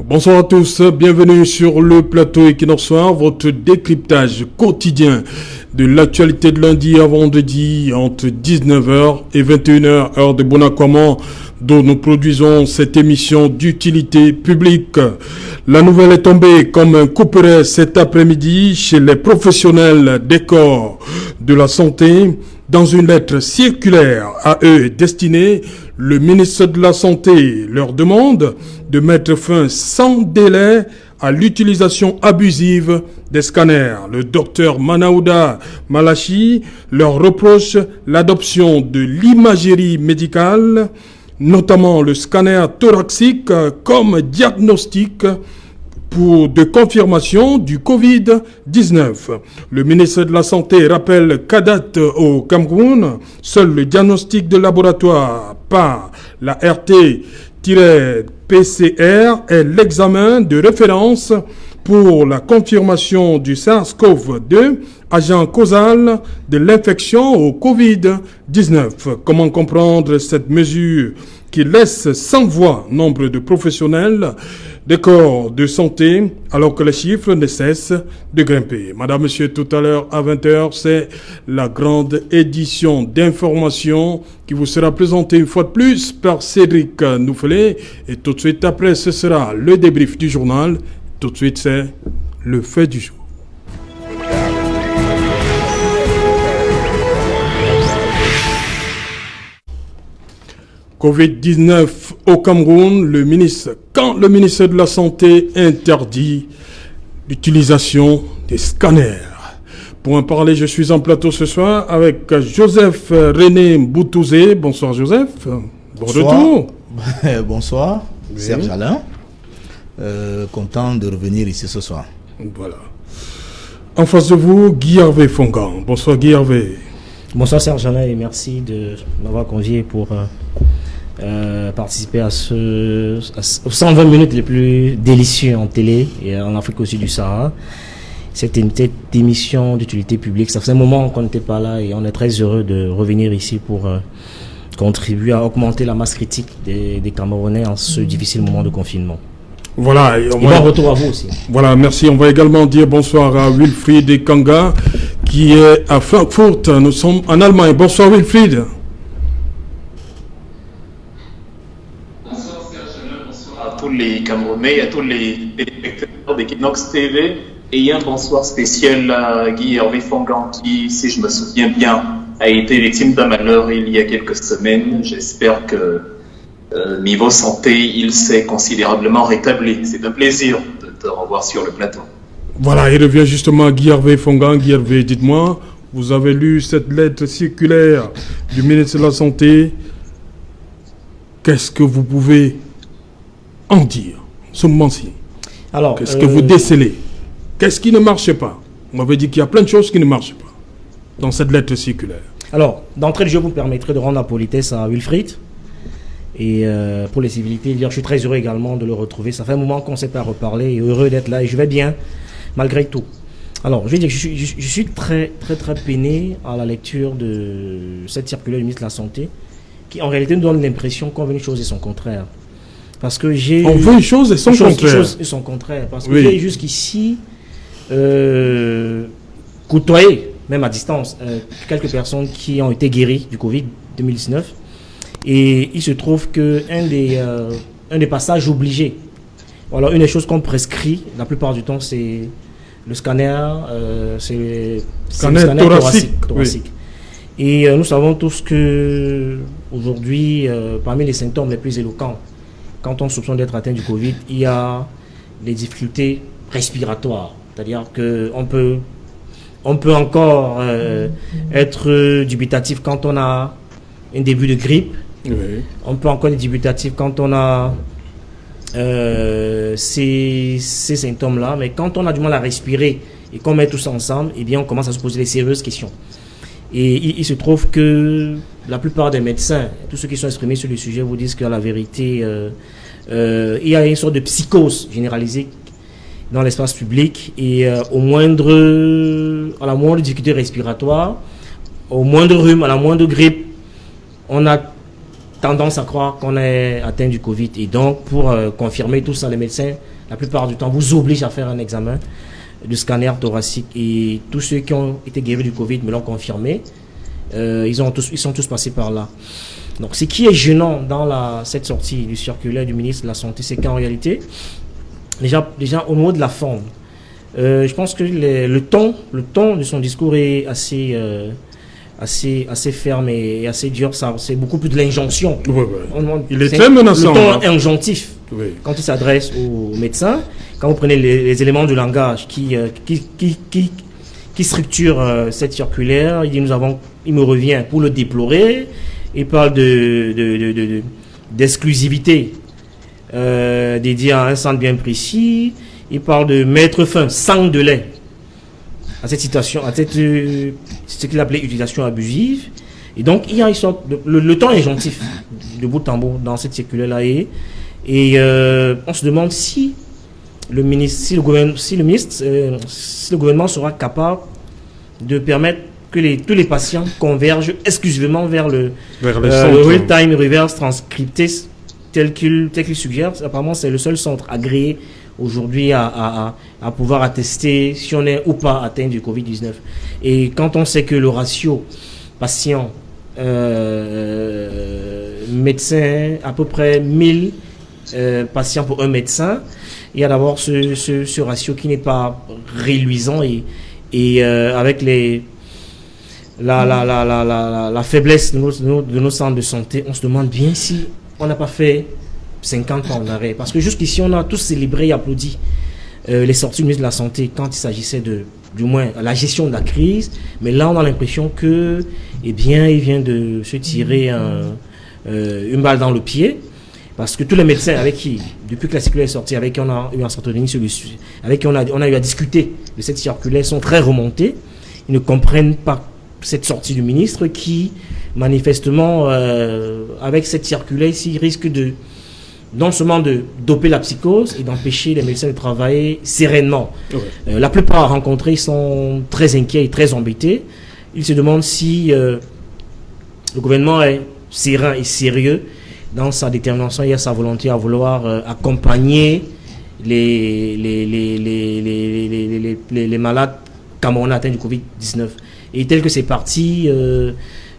Bonsoir à tous, bienvenue sur le plateau Equinox Soir, votre décryptage quotidien de l'actualité de lundi à vendredi entre 19h et 21h, heure de Bonaquamon, dont nous produisons cette émission d'utilité publique. La nouvelle est tombée comme un couperet cet après-midi chez les professionnels des corps de la santé. Dans une lettre circulaire à eux destinée, le ministre de la Santé leur demande de mettre fin sans délai à l'utilisation abusive des scanners. Le docteur Manaouda Malachi leur reproche l'adoption de l'imagerie médicale, notamment le scanner thoracique, comme diagnostic de confirmation du Covid-19. Le ministre de la Santé rappelle qu'à date au Cameroun, seul le diagnostic de laboratoire par la RT-PCR est l'examen de référence pour la confirmation du SARS-CoV-2, agent causal de l'infection au Covid-19. Comment comprendre cette mesure qui laisse sans voix nombre de professionnels des corps de santé, alors que les chiffres ne cessent de grimper. Madame, monsieur, tout à l'heure, à 20h, c'est la grande édition d'information qui vous sera présentée une fois de plus par Cédric Noufelet. Et tout de suite après, ce sera le débrief du journal. Tout de suite, c'est le fait du jour. Covid-19 au Cameroun, quand le ministre de la Santé interdit l'utilisation des scanners. Pour en parler, je suis en plateau ce soir avec Joseph René Boutouzé. Bonsoir Joseph. Bonsoir. Retour. Bonsoir, Oui. Serge Alain. Content de revenir ici ce soir. Voilà. En face de vous, Guy Hervé Fongan. Bonsoir Guy Hervé. Bonsoir Serge Alain et merci de m'avoir convié pour participer aux 120 minutes les plus délicieux en télé et en Afrique aussi du Sahara. C'était une petite émission d'utilité publique. Ça faisait un moment qu'on n'était pas là et on est très heureux de revenir ici pour contribuer à augmenter la masse critique des Camerounais en ce difficile moment de confinement. Voilà. Et bon retour à vous aussi. Voilà, merci. On va également dire bonsoir à Wilfried Kanga qui est à Francfort. Nous sommes en Allemagne. Bonsoir Wilfried. À tous les Camerounais, à tous les spectateurs d'Equinox TV, et un bonsoir spécial à Guy Hervé Fongan qui, si je me souviens bien, a été victime d'un malheur il y a quelques semaines. J'espère que niveau santé, il s'est considérablement rétabli. C'est un plaisir de te revoir sur le plateau. Voilà, il revient justement à Guy Hervé Fongan. Guy Hervé, dites-moi, vous avez lu cette lettre circulaire du ministre de la Santé. Qu'est-ce que vous pouvez en dire ce moment-ci? Alors, qu'est-ce que vous décelez? Qu'est-ce qui ne marche pas? On m'avait dit qu'il y a plein de choses qui ne marchent pas dans cette lettre circulaire. Alors, d'entrée de jeu, vous permettrez de rendre la politesse à Wilfried. Et pour les civilités, je suis très heureux également de le retrouver. Ça fait un moment qu'on ne s'est pas reparlé et heureux d'être là. Et je vais bien, malgré tout. Alors, je vais dire que je suis très peiné à la lecture de cette circulaire du ministre de la Santé, qui en réalité nous donne l'impression qu'on veut une chose et son contraire. Parce que on veut une chose et son contraire. Parce que j'ai jusqu'ici côtoyé, même à distance, quelques personnes qui ont été guéries du Covid-2019. Et il se trouve que un des passages obligés, voilà, une des choses qu'on prescrit la plupart du temps, c'est le scanner, c'est le scanner thoracique. Oui. Et nous savons tous que aujourd'hui, parmi les symptômes les plus éloquents, quand on soupçonne d'être atteint du Covid, il y a les difficultés respiratoires. C'est-à-dire qu'on peut encore être dubitatif quand on a un début de grippe. Oui. On peut encore être dubitatif quand on a ces symptômes-là. Mais quand on a du mal à respirer et qu'on met tout ça ensemble, eh bien, on commence à se poser des sérieuses questions. Et il se trouve que la plupart des médecins, tous ceux qui sont exprimés sur le sujet, vous disent qu'à la vérité, il y a une sorte de psychose généralisée dans l'espace public et à la moindre difficulté respiratoire, au moindre rhume, à la moindre grippe, on a tendance à croire qu'on est atteint du Covid. Et donc, pour confirmer tout ça, les médecins la plupart du temps, vous oblige à faire un examen de scanner thoracique. Et tous ceux qui ont été guéris du Covid me l'ont confirmé. Ils sont tous passés par là. Donc, ce qui est gênant dans cette sortie du circulaire du ministre de la Santé, c'est qu'en réalité, déjà au niveau de la forme, je pense que le ton de son discours est assez ferme et assez dur. C'est beaucoup plus de l'injonction. Ouais. Il est très menaçant. Le ton injonctif. Oui. Quand il s'adresse aux médecins, quand vous prenez les éléments du langage qui structurent cette circulaire, il me revient pour le déplorer. Il parle d'exclusivité dédiée à un centre bien précis. Il parle de mettre fin sans délai à cette situation, à ce qu'il appelait utilisation abusive. Et donc, il y a une sorte le temps est injonctif de bout en bout dans cette circulaire-là. Et on se demande si le gouvernement sera capable de permettre que tous les patients convergent exclusivement vers le real-time reverse transcripté tel qu'il suggère. Apparemment, c'est le seul centre agréé aujourd'hui à pouvoir attester si on est ou pas atteint du Covid-19. Et quand on sait que le ratio patient médecin, à peu près 1000 patients pour un médecin, il y a d'abord ce ratio qui n'est pas réluisant et avec la faiblesse de nos centres de santé, on se demande bien si on n'a pas fait 50 ans en arrêt. Parce que jusqu'ici, on a tous célébré et applaudi les sorties du ministre de la Santé quand il s'agissait du moins, la gestion de la crise. Mais là, on a l'impression que, il vient de se tirer une balle dans le pied. Parce que tous les médecins avec qui, depuis que la circulaire est sortie, avec qui on a eu un certain avec qui on a eu à discuter de cette circulaire, sont très remontés. Ils ne comprennent pas cette sortie du ministre qui, manifestement, avec cette circulaire ici, risque non seulement de doper la psychose et d'empêcher les médecins de travailler sereinement. Ouais. La plupart rencontrés sont très inquiets et très embêtés. Ils se demandent si le gouvernement est serein et sérieux dans sa détermination et sa volonté à vouloir accompagner les malades camerounais atteints du Covid-19. Et tel que c'est parti,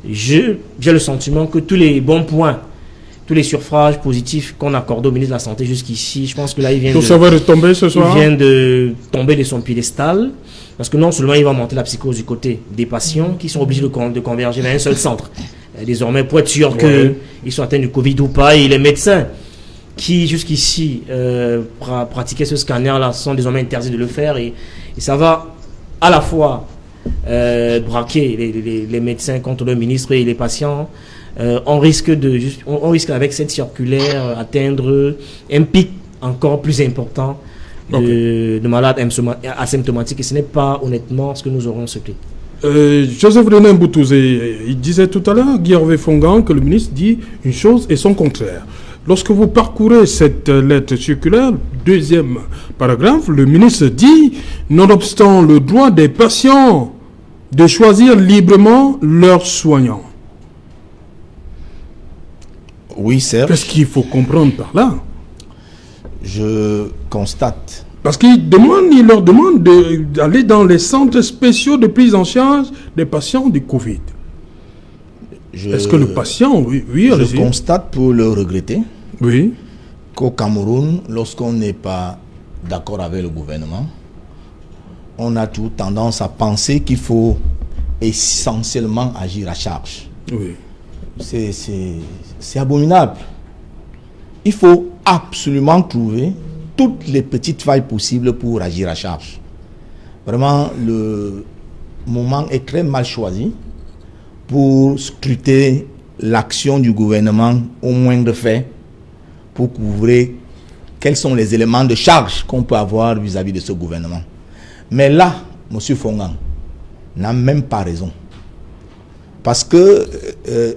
j'ai le sentiment que tous les bons points, tous les suffrages positifs qu'on accorde au ministre de la Santé jusqu'ici, je pense que là, il vient tomber ce soir. Il vient de tomber de son piédestal, parce que non seulement il va monter la psychose du côté des patients qui sont obligés de converger vers un seul centre, désormais pour être sûr qu'ils sont atteints du Covid ou pas, et les médecins qui jusqu'ici pratiquaient ce scanner-là sont désormais interdits de le faire, et ça va à la fois braquer les médecins contre le ministre et les patients. On risque avec cette circulaire atteindre un pic encore plus important de malades asymptomatiques, et ce n'est pas honnêtement ce que nous aurons souhaité. Joseph René Mboutouzé, il disait tout à l'heure, Guy Hervé Fongan, que le ministre dit une chose et son contraire. Lorsque vous parcourez cette lettre circulaire, deuxième paragraphe, le ministre dit, nonobstant le droit des patients de choisir librement leurs soignants. Oui, certes. Qu'est-ce qu'il faut comprendre par là? Je constate. Parce qu'il leur demande d'aller dans les centres spéciaux de prise en charge des patients du Covid. Est-ce que le patient, oui, je constate pour le regretter, oui, qu'au Cameroun, lorsqu'on n'est pas d'accord avec le gouvernement, on a tout tendance à penser qu'il faut essentiellement agir à charge. Oui. C'est abominable. Il faut absolument trouver toutes les petites failles possibles pour agir à charge. Vraiment, le moment est très mal choisi pour scruter l'action du gouvernement au moindre fait, pour couvrir quels sont les éléments de charge qu'on peut avoir vis-à-vis de ce gouvernement. Mais là, M. Fongan n'a même pas raison. Parce que,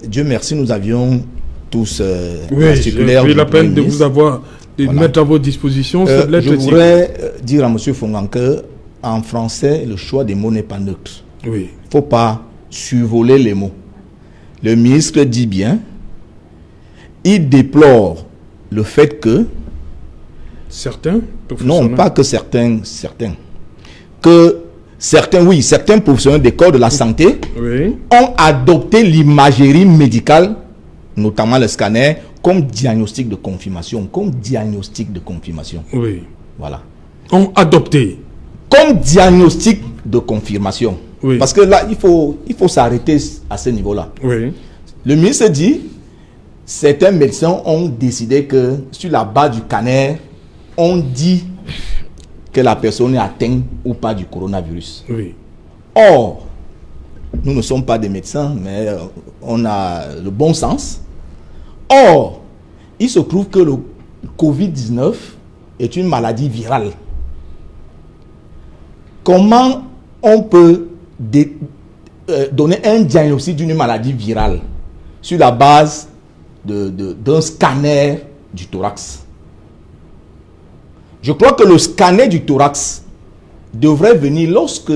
Dieu merci, nous avions tous la circulaire. J'ai pris la peine de vous avoir, mettre à votre disposition cette lettre. Je voudrais dire à M. Fongan qu'en français, le choix des mots n'est pas neutre. Oui. Il ne faut pas survoler les mots. Le ministre dit bien, il déplore le fait que certains Non, pas que certains. Que certains professionnels des corps de la santé ont adopté l'imagerie médicale, notamment le scanner, comme diagnostic de confirmation. Oui. Voilà. Ont adopté. Comme diagnostic de confirmation. Oui. Parce que là, il faut s'arrêter à ce niveau-là. Oui. Le ministre dit, certains médecins ont décidé que sur la base du scanner, on dit que la personne est atteinte ou pas du coronavirus. Oui. Or, nous ne sommes pas des médecins, mais on a le bon sens. Or, il se trouve que le Covid-19 est une maladie virale. Comment on peut donner un diagnostic d'une maladie virale sur la base d'un scanner du thorax? Je crois que le scanner du thorax devrait venir lorsque,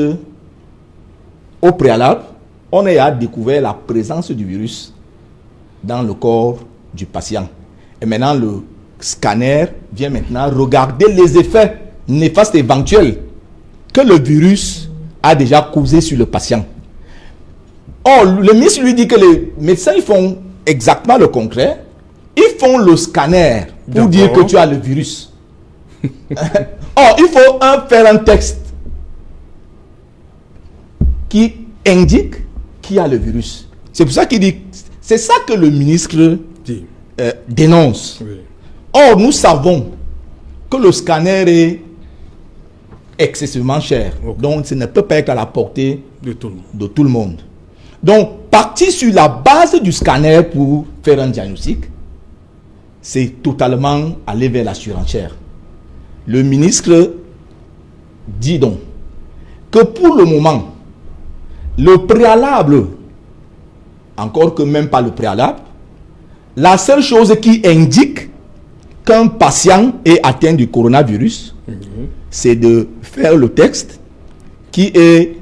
au préalable, on ait découvert la présence du virus dans le corps du patient. Et maintenant, le scanner vient maintenant regarder les effets néfastes éventuels que le virus a déjà causé sur le patient. Or, le ministre lui dit que les médecins ils font exactement le contraire. Ils font le scanner pour dire que tu as le virus. Or, il faut faire un texte qui indique qui a le virus. C'est pour ça qu'il dit, c'est ça que le ministre dénonce. Oui. Or, nous savons que le scanner est excessivement cher. Okay. Donc, ça ne peut pas être à la portée de tout le monde. Donc, partir sur la base du scanner pour faire un diagnostic, c'est totalement aller vers la surenchère. Le ministre dit donc que pour le moment, le préalable, encore que même pas le préalable, la seule chose qui indique qu'un patient est atteint du coronavirus, c'est de faire le texte qui est,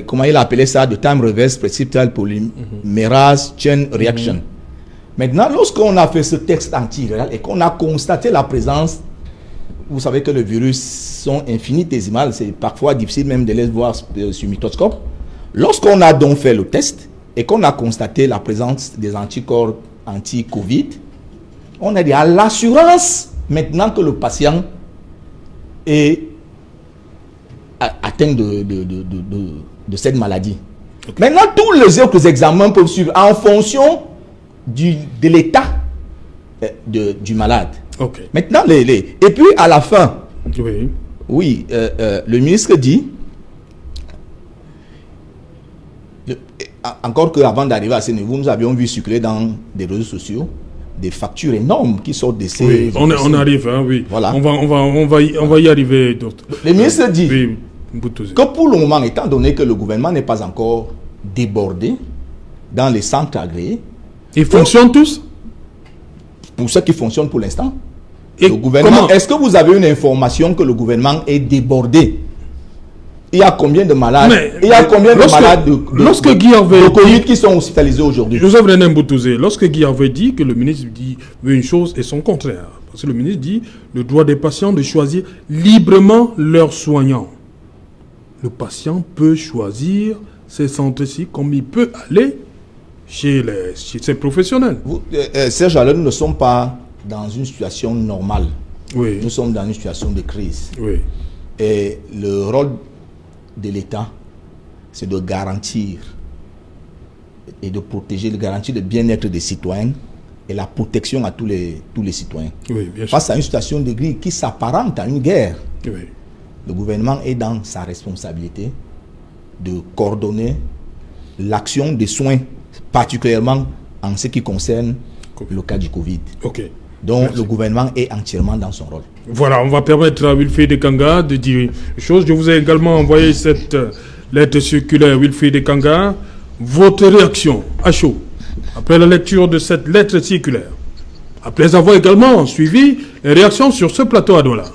comment il a appelé ça, de time reverse precipital polymerase chain reaction. Maintenant, lorsqu'on a fait ce texte antiviral et qu'on a constaté la présence, vous savez que les virus sont infinitésimales, c'est parfois difficile même de les voir sur microscope. Lorsqu'on a donc fait le test et qu'on a constaté la présence des anticorps anti-Covid, on a dit à l'assurance maintenant que le patient est atteint de cette maladie. Okay. Maintenant, tous les autres examens peuvent suivre en fonction de l'état du malade. Okay. Maintenant, et puis à la fin, oui, le ministre dit, encore qu'avant d'arriver à ce niveau, nous avions vu circuler dans des réseaux sociaux des factures énormes qui sortent de ces... Oui, on arrive, hein, oui. Voilà. On va y arriver d'autres. Le ministre dit que pour le moment, étant donné que le gouvernement n'est pas encore débordé dans les centres agréés... Ils fonctionnent tous? Pour ceux qui fonctionnent pour l'instant. Le gouvernement, est-ce que vous avez une information que le gouvernement est débordé? Il y a combien de malades? Il y a combien de malades de Covid qui sont hospitalisés aujourd'hui? Joseph René Mboutouzé, lorsque Guy avait dit que le ministre veut une chose et son contraire, parce que le ministre dit le droit des patients de choisir librement leurs soignants. Le patient peut choisir ses centres-ci comme il peut aller chez ses professionnels. Serge Alain, nous ne sommes pas dans une situation normale. Oui. Nous sommes dans une situation de crise. Oui. Et le rôle de l'État, c'est de garantir et de protéger, de garantir le bien-être des citoyens et la protection à tous les citoyens. Oui, bien sûr. Face à une situation de crise qui s'apparente à une guerre, oui. Le gouvernement est dans sa responsabilité de coordonner l'action des soins, particulièrement en ce qui concerne le cas du Covid. Ok. Donc, merci. Le gouvernement est entièrement dans son rôle. Voilà, on va permettre à Wilfried Kanga de dire une chose. Je vous ai également envoyé cette lettre circulaire, Wilfried Kanga. Votre réaction à chaud, après la lecture de cette lettre circulaire, après avoir également suivi les réactions sur ce plateau à Douala.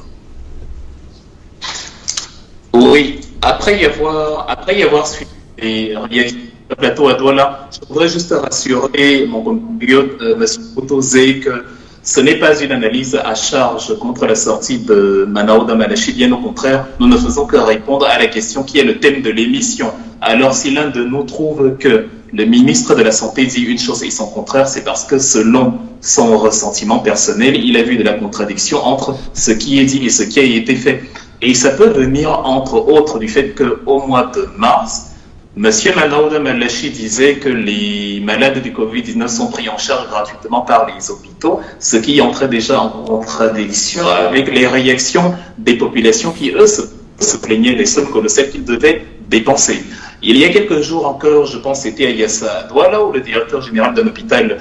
Oui, après y avoir suivi les réactions sur le plateau à Douala, je voudrais juste rassurer mon compatriote, M. Mboutouzé, que Ce n'est pas une analyse à charge contre la sortie de Manaouda Malachi, bien au contraire, nous ne faisons que répondre à la question qui est le thème de l'émission. Alors si l'un de nous trouve que le ministre de la Santé dit une chose et son contraire, c'est parce que selon son ressentiment personnel, il a vu de la contradiction entre ce qui est dit et ce qui a été fait. Et ça peut venir entre autres du fait qu'au mois de mars, Monsieur Manaouda Malachi disait que les malades du Covid-19 sont pris en charge gratuitement par les hôpitaux, ce qui entrait déjà en contradiction avec les réactions des populations qui, eux, se plaignaient des sommes colossales qu'ils devaient dépenser. Il y a quelques jours encore, je pense c'était à Yassa Douala, où le directeur général d'un hôpital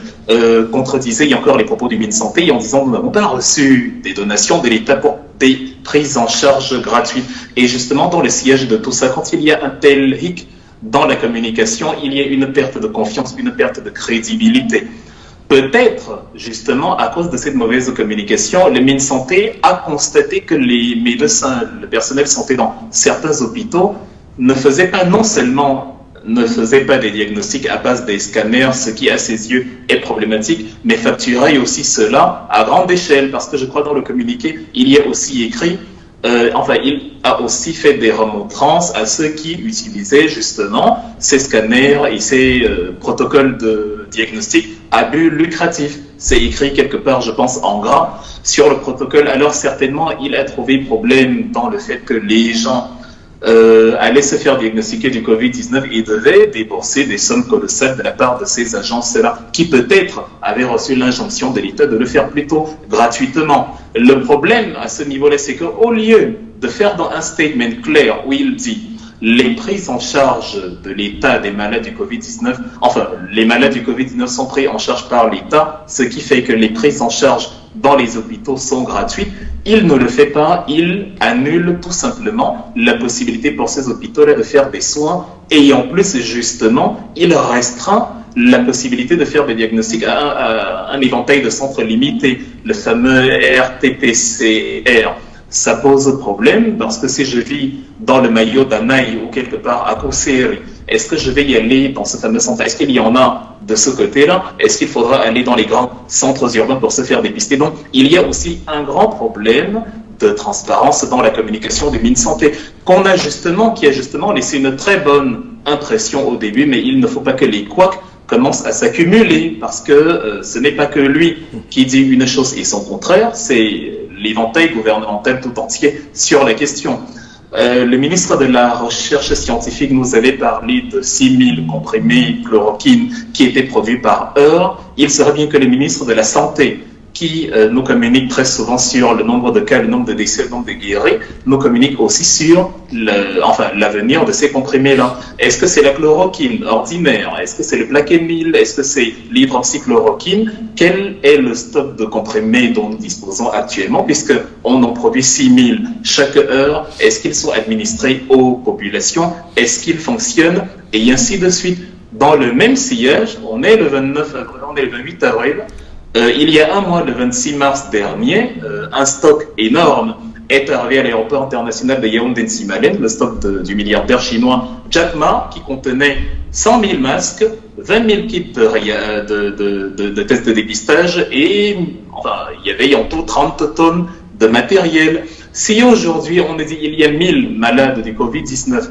contredisait encore les propos du MinSanté en disant « Nous n'avons pas reçu des donations de l'État pour des prises en charge gratuites. » Et justement, dans le siège de tout ça, quand il y a un tel hic dans la communication, il y a une perte de confiance, une perte de crédibilité. Peut-être, justement, à cause de cette mauvaise communication, le MinSanté a constaté que les médecins, le personnel santé dans certains hôpitaux ne faisaient pas, non seulement ne faisaient pas des diagnostics à base des scanners, ce qui à ses yeux est problématique, mais facturaient aussi cela à grande échelle, parce que je crois dans le communiqué, il y a aussi écrit il a aussi fait des remontrances à ceux qui utilisaient justement ces scanners et ces protocoles de diagnostic à but lucratif. C'est écrit quelque part, je pense, en gras sur le protocole. Alors certainement, il a trouvé problème dans le fait que les gens allaient se faire diagnostiquer du Covid-19 et devaient débourser des sommes colossales de la part de ces agences-là, qui peut-être avaient reçu l'injonction de l'État de le faire plutôt gratuitement. Le problème à ce niveau-là, c'est qu'au lieu de faire dans un statement clair où il dit les prises en charge de l'État des malades du Covid-19, enfin, les malades du Covid-19 sont pris en charge par l'État, ce qui fait que les prises en charge dans les hôpitaux sont gratuites, il ne le fait pas, il annule tout simplement la possibilité pour ces hôpitaux-là de faire des soins et en plus, justement, il restreint la possibilité de faire des diagnostics à un éventail de centres limités, le fameux RT-PCR. Ça pose problème parce que si je vis dans le maillot d'Anaï ou quelque part à Kousseri, est-ce que je vais y aller dans ce fameux centre? Est-ce qu'il y en a de ce côté-là? Est-ce qu'il faudra aller dans les grands centres urbains pour se faire dépister? Donc, il y a aussi un grand problème de transparence dans la communication du MinSanté qui a justement laissé une très bonne impression au début, mais il ne faut pas que les couacs commencent à s'accumuler parce que ce n'est pas que lui qui dit une chose et son contraire, c'est l'éventail gouvernemental tout entier sur la question. Le ministre de la Recherche scientifique nous avait parlé de 6000 comprimés chloroquine qui étaient produits par heure. Il serait bien que le ministre de la Santé, qui nous communique très souvent sur le nombre de cas, le nombre de décès, le nombre de guéris, nous communique aussi sur l'avenir de ces comprimés-là. Est-ce que c'est la chloroquine ordinaire? Est-ce que c'est le Plaquenil? Est-ce que c'est l'hydroxychloroquine? Quel est le stock de comprimés dont nous disposons actuellement, puisqu'on en produit 6000 chaque heure? Est-ce qu'ils sont administrés aux populations? Est-ce qu'ils fonctionnent? Et ainsi de suite. Dans le même sillage, on est le 29 avril, on est le 28 avril, il y a un mois, le 26 mars dernier, un stock énorme est arrivé à l'aéroport international de Yaoundé-Nsimalen, le stock du milliardaire chinois Jack Ma, qui contenait 100 000 masques, 20 000 kits de tests de dépistage et il y avait en tout 30 tonnes de matériel. Si aujourd'hui on a dit qu'il y a 1000 malades du Covid-19,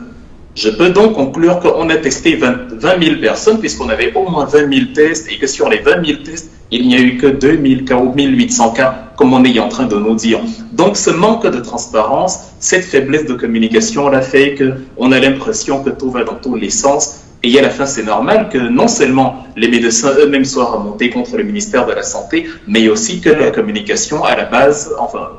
je peux donc conclure qu'on a testé 20 000 personnes puisqu'on avait au moins 20 000 tests et que sur les 20 000 tests, il n'y a eu que 2000 cas ou 1800 cas, comme on est en train de nous dire. Donc ce manque de transparence, cette faiblesse de communication, l'a fait qu'on a l'impression que tout va dans tous les sens. Et à la fin, c'est normal que non seulement les médecins eux-mêmes soient remontés contre le ministère de la Santé, mais aussi que la communication à la base,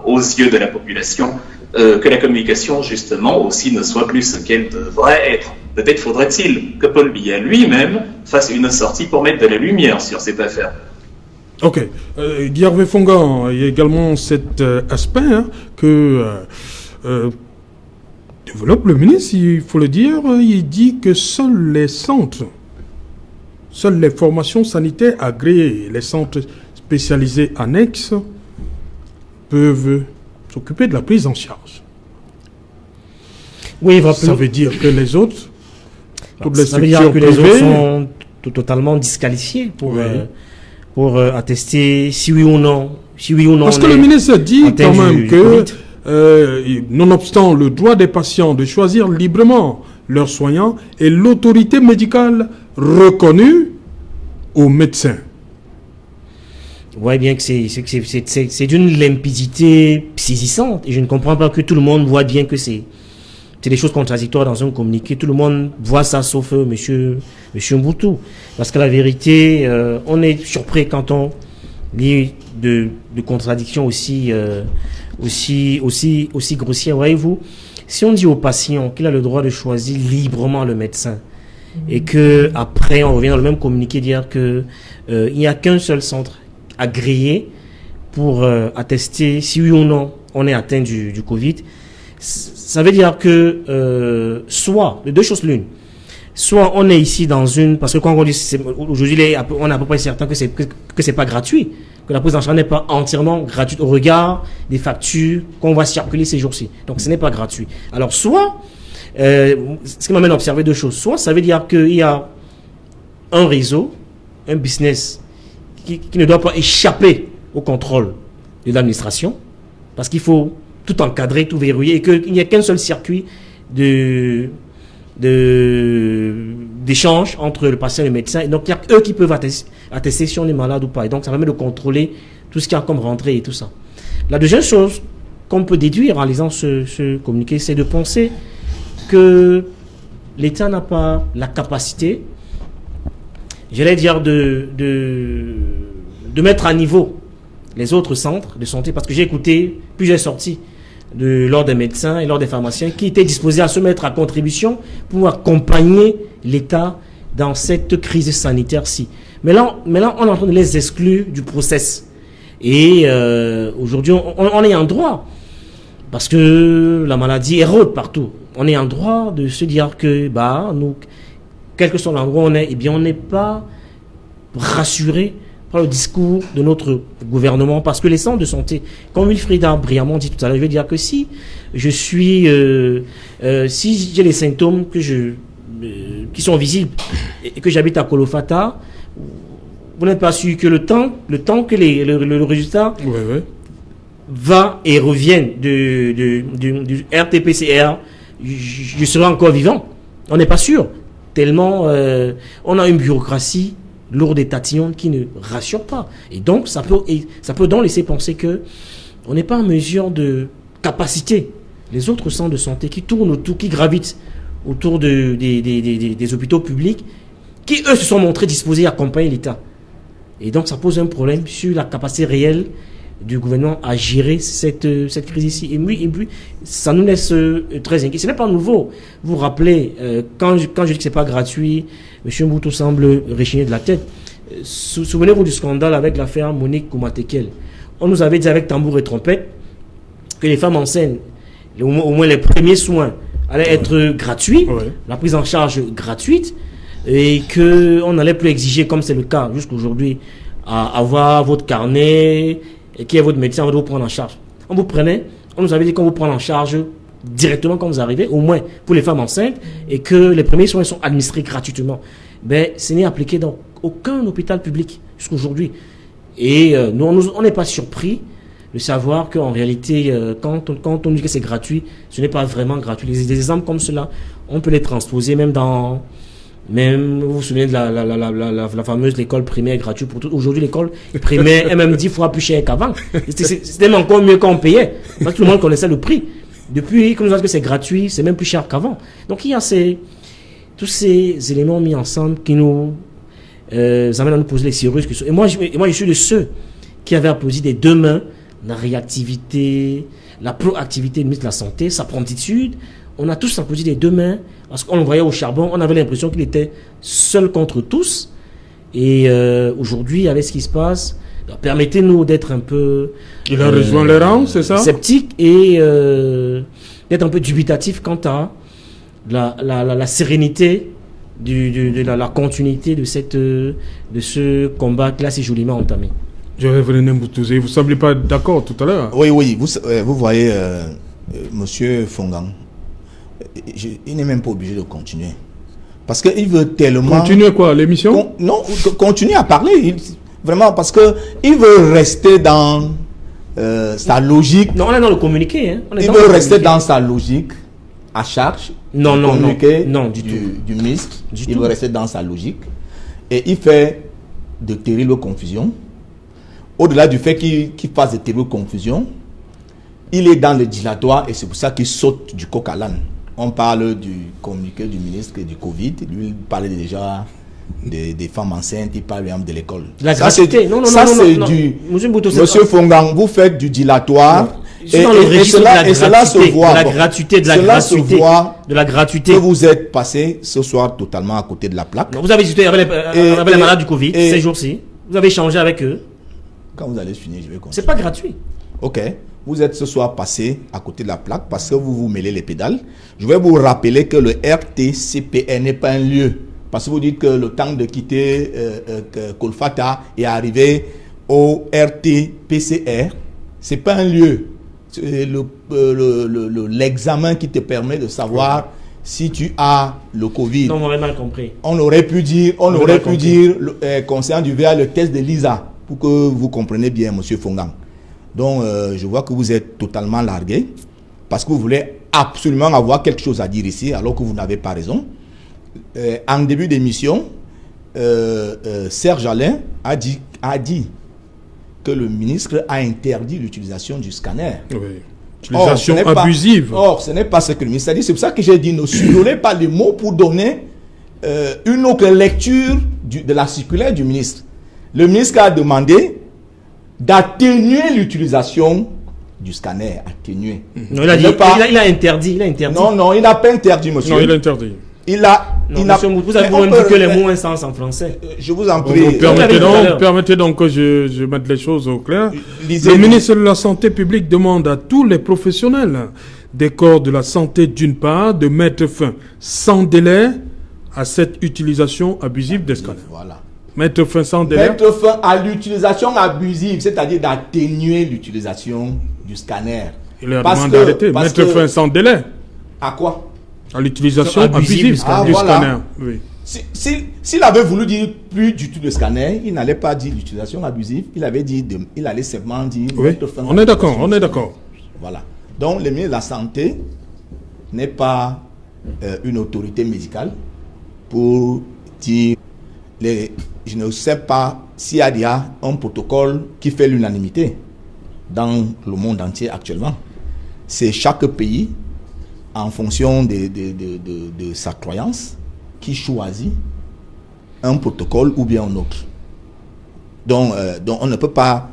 aux yeux de la population, que la communication, justement, aussi ne soit plus ce qu'elle devrait être. Peut-être faudrait-il que Paul Biya lui-même fasse une sortie pour mettre de la lumière sur cette affaire. Ok. Guy Hervé Fongan, il y a également cet aspect que développe le ministre, il faut le dire. Il dit que seuls les formations sanitaires agréées, les centres spécialisés annexes peuvent s'occuper de la prise en charge. Oui, ça veut dire que les autres, toutes les ça veut dire structures que les privées autres sont totalement disqualifiés pour attester si oui ou non si oui ou non. Parce que le ministre dit quand même que, Covid. nonobstant le droit des patients de choisir librement leurs soignants et l'autorité médicale reconnue aux médecins. Ouais, bien que c'est d'une limpidité saisissante. Et je ne comprends pas que tout le monde voit bien que c'est des choses contradictoires dans un communiqué. Tout le monde voit ça sauf monsieur Mboutou. Parce que la vérité, on est surpris quand on lit de contradictions aussi grossières. Voyez-vous, si on dit au patient qu'il a le droit de choisir librement le médecin, et que après on revient dans le même communiqué dire que il n'y a qu'un seul centre agréé pour attester si oui ou non on est atteint du Covid, ça veut dire que soit de deux choses l'une, soit on est ici dans une, parce que quand on dit aujourd'hui on est à peu près certain que c'est pas gratuit, que la prise en charge n'est pas entièrement gratuite au regard des factures qu'on va circuler ces jours-ci. Donc ce n'est pas gratuit. Alors soit ce qui m'amène à observer deux choses. Soit ça veut dire qu'il y a un réseau, un business qui ne doit pas échapper au contrôle de l'administration, parce qu'il faut tout encadrer, tout verrouiller, et qu'il n'y a qu'un seul circuit d'échange entre le patient et le médecin. Et donc il y a eux qui peuvent attester si on est malade ou pas. Et donc ça permet de contrôler tout ce qu'il y a comme rentrée et tout ça. La deuxième chose qu'on peut déduire en lisant ce communiqué, c'est de penser que l'État n'a pas la capacité, j'allais dire, de mettre à niveau les autres centres de santé, parce que j'ai écouté plusieurs sorties de l'ordre des médecins et l'ordre des pharmaciens qui étaient disposés à se mettre à contribution pour accompagner l'État dans cette crise sanitaire-ci. Mais là, on est en train de les exclure du process. Et aujourd'hui, on est en droit, parce que la maladie érode partout. On est en droit de se dire que, nous, quel que soit l'endroit où on est, eh bien, on n'est pas rassuré par le discours de notre gouvernement, parce que les centres de santé, comme Wilfried a brillamment dit tout à l'heure, je vais dire que si je suis, si j'ai les symptômes qui sont visibles et que j'habite à Kolofata, vous n'êtes pas sûr que le temps que le résultat va et revienne du RT-PCR, je serai encore vivant. On n'est pas sûr. Tellement on a une bureaucratie lourde et tatillonne qui ne rassure pas. Et donc, ça peut donc laisser penser que on n'est pas en mesure de capaciter les autres centres de santé qui tournent autour, qui gravitent autour des hôpitaux publics, qui, eux, se sont montrés disposés à accompagner l'État. Et donc, ça pose un problème sur la capacité réelle du gouvernement à gérer cette crise ici. Et puis, ça nous laisse très inquiets. Ce n'est pas nouveau. Vous vous rappelez, quand je dis que ce n'est pas gratuit, M. Mboutou semble rechigner de la tête. Souvenez-vous du scandale avec l'affaire Monique Koumatekel. On nous avait dit avec tambour et trompette que les femmes enceintes, au moins les premiers soins, allaient être gratuits, la prise en charge gratuite, et qu'on n'allait plus exiger, comme c'est le cas jusqu'aujourd'hui, à avoir votre carnet, et qui est votre médecin, on va vous prendre en charge. On nous avait dit qu'on vous prend en charge directement quand vous arrivez, au moins pour les femmes enceintes, et que les premiers soins sont administrés gratuitement. Ce n'est appliqué dans aucun hôpital public jusqu'aujourd'hui. Et nous, on n'est pas surpris de savoir qu'en réalité, quand on dit que c'est gratuit, ce n'est pas vraiment gratuit. Des exemples comme cela, on peut les transposer même vous vous souvenez de la fameuse l'école primaire gratuite pour tous. Aujourd'hui, l'école primaire est même 10 fois plus chère qu'avant. C'était même encore mieux quand on payait. Parce que tout le monde connaissait le prix. Depuis qu'on nous a dit que c'est gratuit, c'est même plus cher qu'avant. Donc il y a tous ces éléments mis ensemble qui nous amènent à nous poser les sérieuses questions. Et moi, je suis de ceux qui avaient applaudi des deux mains la réactivité, la proactivité du ministre de la Santé, sa promptitude. On a tous applaudi des deux mains parce qu'on le voyait au charbon. On avait l'impression qu'il était seul contre tous. Et aujourd'hui, avec ce qui se passe, permettez-nous d'être un peu... Il a rejoint les rangs, c'est ça? Sceptique et d'être un peu dubitatif quant à la sérénité de la continuité de ce combat qu'il a si joliment entamé. Je vais venir vous ne vous semblez pas d'accord tout à l'heure? Oui. Vous voyez, monsieur Fongang, il n'est même pas obligé de continuer. Parce qu'il veut tellement... Continuer quoi, l'émission? Non, continuer à parler. Vraiment, parce qu'il veut rester dans sa logique. Non, on est dans le communiqué. Hein. Il veut rester dans sa logique à charge. Non, du ministre. Il veut rester dans sa logique. Et il fait de terribles confusions. Au-delà du fait qu'il fasse de terribles confusions, il est dans le dilatoire et c'est pour ça qu'il saute du coq à l'âne. On parle du communiqué du ministre et du Covid. Lui, il parlait déjà des femmes enceintes, il parle bien de l'école. La gratuité. Monsieur Fongang, vous faites du dilatoire. Et cela se voit. La gratuité, de la gratuité. Que vous êtes passé ce soir totalement à côté de la plaque. Non, vous avez discuté avec les malades du Covid ces jours-ci. Vous avez échangé avec eux. Quand vous allez finir, je vais continuer. C'est pas gratuit. Ok. Vous êtes ce soir passé à côté de la plaque parce que vous vous mêlez les pédales. Je vais vous rappeler que le RTCPR n'est pas un lieu. Parce que vous dites que le temps de quitter Kolfata et arriver au RTPCR, c'est pas un lieu. C'est l'examen qui te permet de savoir si tu as le Covid. Non, on aurait mal compris. On aurait pu dire, concernant du VA, le test de Lisa, pour que vous compreniez bien, monsieur Fongang. Donc, je vois que vous êtes totalement largué parce que vous voulez absolument avoir quelque chose à dire ici, alors que vous n'avez pas raison. En début d'émission, Serge Alain a dit que le ministre a interdit l'utilisation du scanner. Oui. Utilisation abusive. Or, ce n'est pas ce que le ministre a dit. C'est pour ça que j'ai dit ne survolez pas les mots pour donner une autre lecture de la circulaire du ministre. Le ministre a demandé d'atténuer l'utilisation du scanner. Atténuer. Non, il a interdit. Non, il n'a pas interdit, monsieur. Non, il a interdit. Vous avez même dit que les mots ont un sens en français. Je vous en prie. Permettez donc que je mette les choses au clair. Le ministre de la Santé publique demande à tous les professionnels des corps de la santé, d'une part, de mettre fin sans délai à cette utilisation abusive des scanners. Voilà. Mettre fin sans délai. Mettre fin à l'utilisation abusive, c'est-à-dire d'atténuer l'utilisation du scanner. Il a demandé d'arrêter. Mettre fin sans délai. À quoi? À l'utilisation abusive du scanner. Oui. S'il avait voulu dire plus du tout de scanner, il n'allait pas dire l'utilisation abusive. Il allait simplement dire. Oui. On est d'accord. Voilà. Donc, le ministre de la Santé n'est pas une autorité médicale pour dire. Je ne sais pas s'il y a un protocole qui fait l'unanimité dans le monde entier actuellement. C'est chaque pays, en fonction de sa croyance, qui choisit un protocole ou bien un autre. Donc on ne peut pas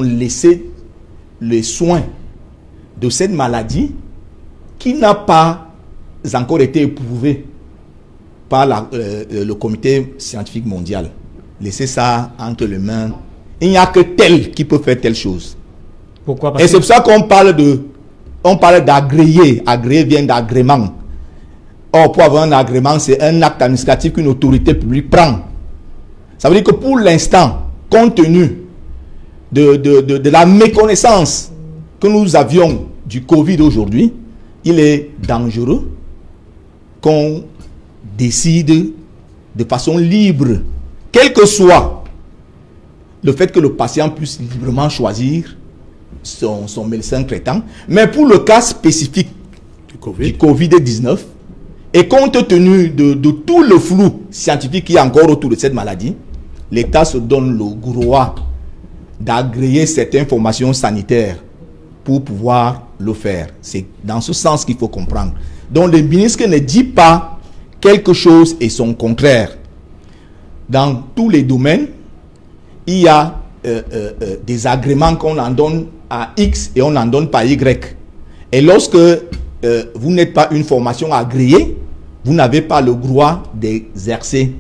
laisser les soins de cette maladie qui n'a pas encore été éprouvée par le comité scientifique mondial. Laisser ça entre les mains. Il n'y a que tel qui peut faire telle chose. Pourquoi? Et c'est pour ça qu'on parle d'agréer. Agréer vient d'agrément. Or, pour avoir un agrément, c'est un acte administratif qu'une autorité publique prend. Ça veut dire que pour l'instant, compte tenu de la méconnaissance que nous avions du Covid aujourd'hui, il est dangereux qu'on décide de façon libre, quel que soit le fait que le patient puisse librement choisir son médecin traitant. Mais pour le cas spécifique du Covid-19, et compte tenu de tout le flou scientifique qui est encore autour de cette maladie, l'État se donne le droit d'agréer cette information sanitaire pour pouvoir le faire. C'est dans ce sens qu'il faut comprendre. Donc le ministre ne dit pas quelque chose et son contraire. Dans tous les domaines, il y a des agréments qu'on en donne à X et on n'en donne pas à Y. Et lorsque vous n'êtes pas une formation agréée, vous n'avez pas le droit d'exercer.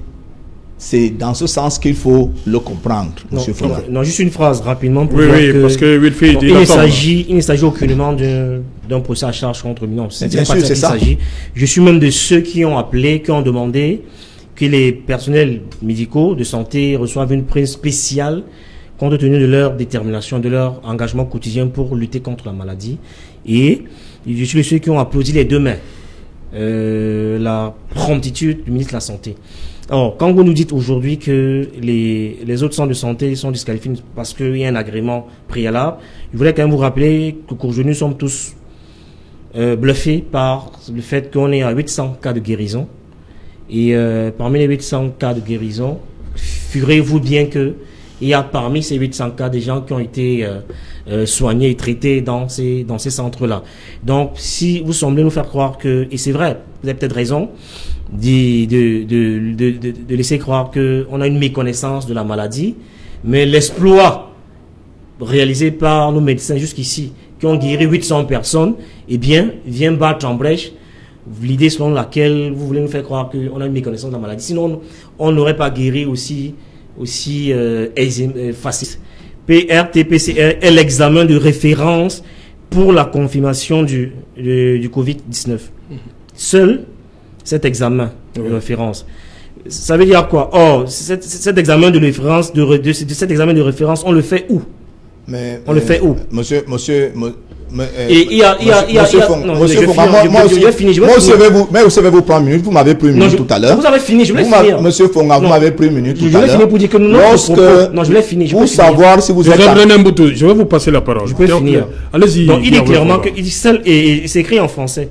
C'est dans ce sens qu'il faut le comprendre, monsieur Fonga. Non, juste une phrase rapidement pour dire que parce que Wilfried il ne s'agit aucunement d'un procès à charge contre lui. Non, c'est pas ça qu'il s'agit. Je suis même de ceux qui ont appelé, qui ont demandé que les personnels médicaux de santé reçoivent une prime spéciale compte tenu de leur détermination, de leur engagement quotidien pour lutter contre la maladie. Et je suis de ceux qui ont applaudi les deux mains la promptitude du ministre de la Santé. Alors, quand vous nous dites aujourd'hui que les autres centres de santé sont disqualifiés parce qu'il y a un agrément préalable, je voulais quand même vous rappeler qu'aujourd'hui nous sommes tous bluffés par le fait qu'on est à 800 cas de guérison. Et parmi les 800 cas de guérison, figurez-vous bien que il y a parmi ces 800 cas des gens qui ont été soignés et traités dans ces centres-là. Donc, si vous semblez nous faire croire que, et c'est vrai, vous avez peut-être raison, de laisser croire qu'on a une méconnaissance de la maladie, mais l'exploit réalisé par nos médecins jusqu'ici, qui ont guéri 800 personnes, eh bien, vient battre en brèche l'idée selon laquelle vous voulez nous faire croire qu'on a une méconnaissance de la maladie. Sinon, on n'aurait pas guéri aussi facile. PRT-PCR est l'examen de référence pour la confirmation du Covid-19. Seul cet examen de référence. Ça veut dire quoi? Or, cet examen de référence, cet examen de référence, on le fait où? On le fait où? Monsieur, et il y a, mais vous savez vous prendre une minute, vous m'avez pris une minute tout à l'heure. Vous avez fini, je voulais finir. Monsieur Fonga, vous m'avez pris une minute tout à l'heure. Je voulais finir pour dire que nous, non, je voulais finir. Pour savoir si vous êtes... Je vais vous passer la parole. Je peux finir. Allez-y. Donc, il dit clairement que, et c'est écrit en français,